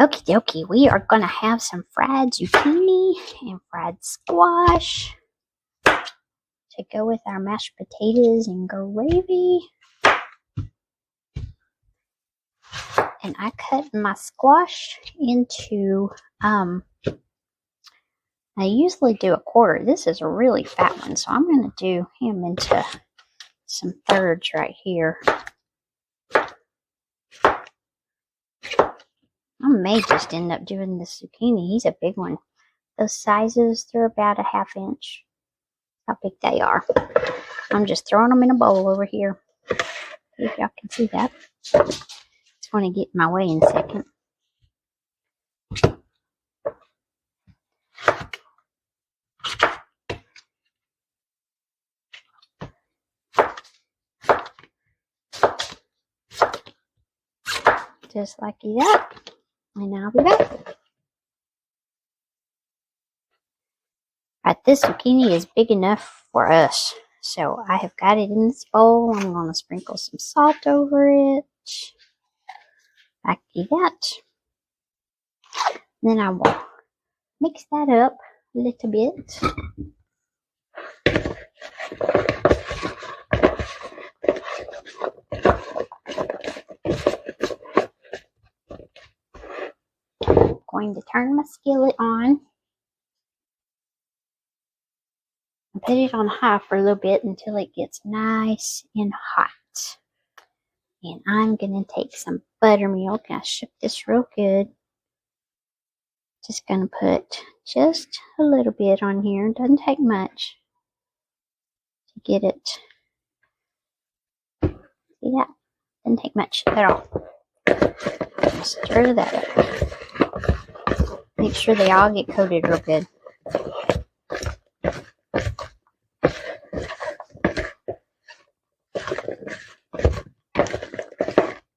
Okie dokie, we are going to have some fried zucchini and fried squash to go with our mashed potatoes and gravy. And I cut my squash into, I usually do a quarter. This is a really fat one, so I'm going to do him into some thirds right here. I may just end up doing the zucchini. He's a big one. Those sizes, they're about a ½ inch. How big they are. I'm just throwing them in a bowl over here. If y'all can see that. It's going to get in my way in a second. Just like that. And I'll be back. Alright, this zucchini is big enough for us. So I have got it in this bowl. I'm going to sprinkle some salt over it. Like that. Then I will mix that up a little bit. Going to turn my skillet on and put it on high for a little bit until it gets nice and hot. And I'm going to take some buttermilk and I shook this real good. Just going to put just a little bit on here. It doesn't take much to get it. See that? Doesn't take much at all. Stir that up. Make sure they all get coated real good.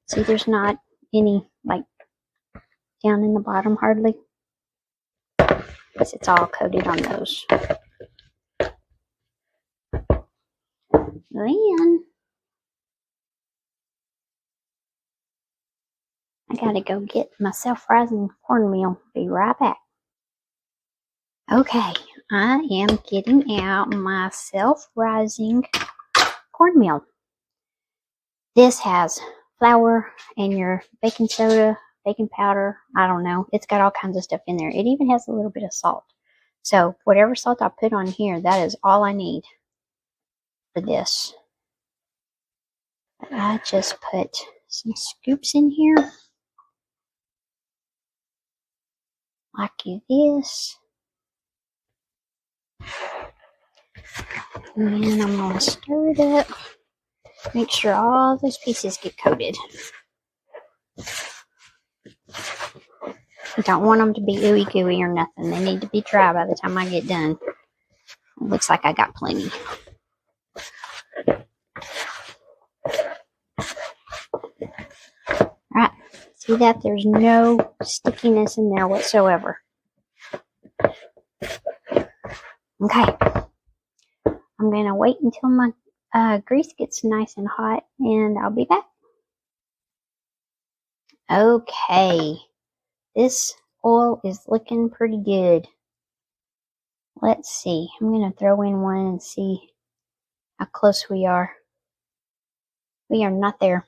See, there's not any, like, down in the bottom hardly. Because it's all coated on those. Then, I gotta go get my self-rising cornmeal. Be right back. Okay, I am getting out my self-rising cornmeal. This has flour and your baking soda, baking powder, I don't know. It's got all kinds of stuff in there. It even has a little bit of salt. So whatever salt I put on here, that is all I need for this. But I just put some scoops in here. Like this. And then I'm going to stir it up. Make sure all those pieces get coated. I don't want them to be ooey gooey or nothing. They need to be dry by the time I get done. It looks like I got plenty. Alright, see that? There's no stickiness in there whatsoever. Okay. I'm going to wait until my grease gets nice and hot and I'll be back. Okay. This oil is looking pretty good. Let's see. I'm going to throw in one and see how close we are. We are not there.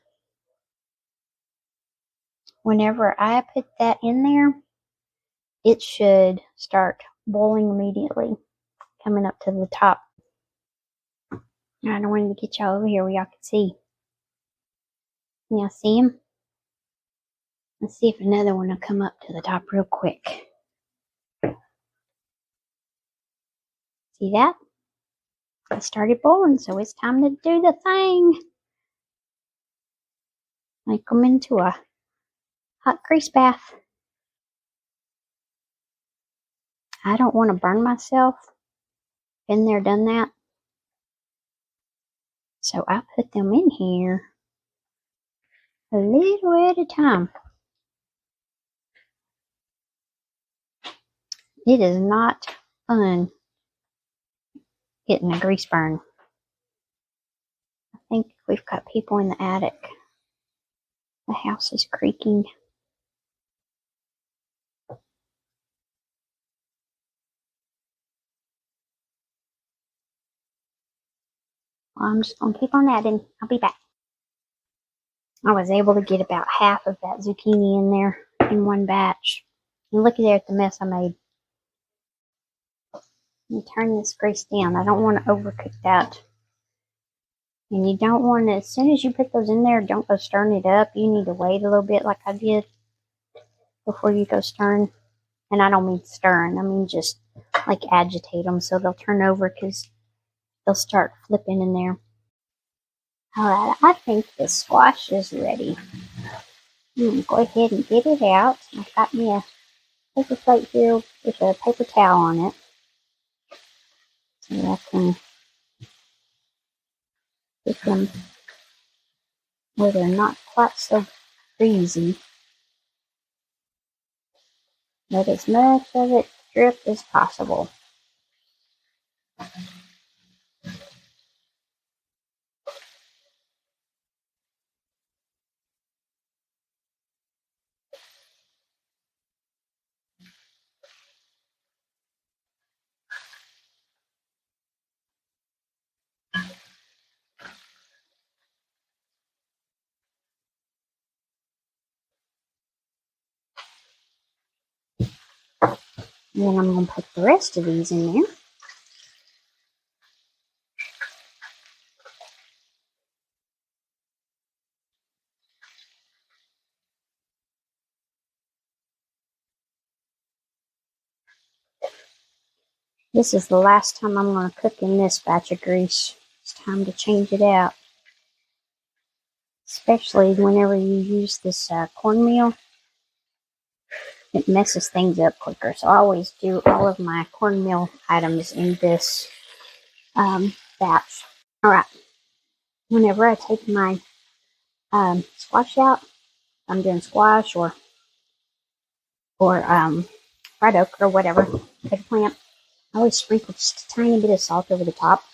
Whenever I put that in there, it should start boiling immediately, coming up to the top. I don't want to get y'all over here where y'all can see. Can y'all see him? Let's see if another one will come up to the top real quick. See that? It started boiling, so it's time to do the thing. Make them into a hot grease bath. I don't want to burn myself. Been there, done that. So I put them in here a little at a time. It is not fun getting a grease burn. I think we've got people in the attic. The house is creaking. I'm just going to keep on adding. I'll be back. I was able to get about half of that zucchini in there in one batch. And look there at the mess I made. Let me turn this grease down. I don't want to overcook that. And you don't want to, as soon as you put those in there, don't go stirring it up. You need to wait a little bit like I did before you go stirring. And I don't mean stirring. I mean just like agitate them so they'll turn over because they'll start flipping in there. Alright, I think the squash is ready. Go ahead and get it out. I've got me a paper plate here with a paper towel on it. So I can get them where they're not quite so greasy. Let as much of it drip as possible. And then I'm going to put the rest of these in there. This is the last time I'm going to cook in this batch of grease. It's time to change it out. Especially whenever you use this cornmeal. It messes things up quicker. So I always do all of my cornmeal items in this batch. Alright. Whenever I take my squash out, I'm doing squash or fried okra or whatever, eggplant, I always sprinkle just a tiny bit of salt over the top.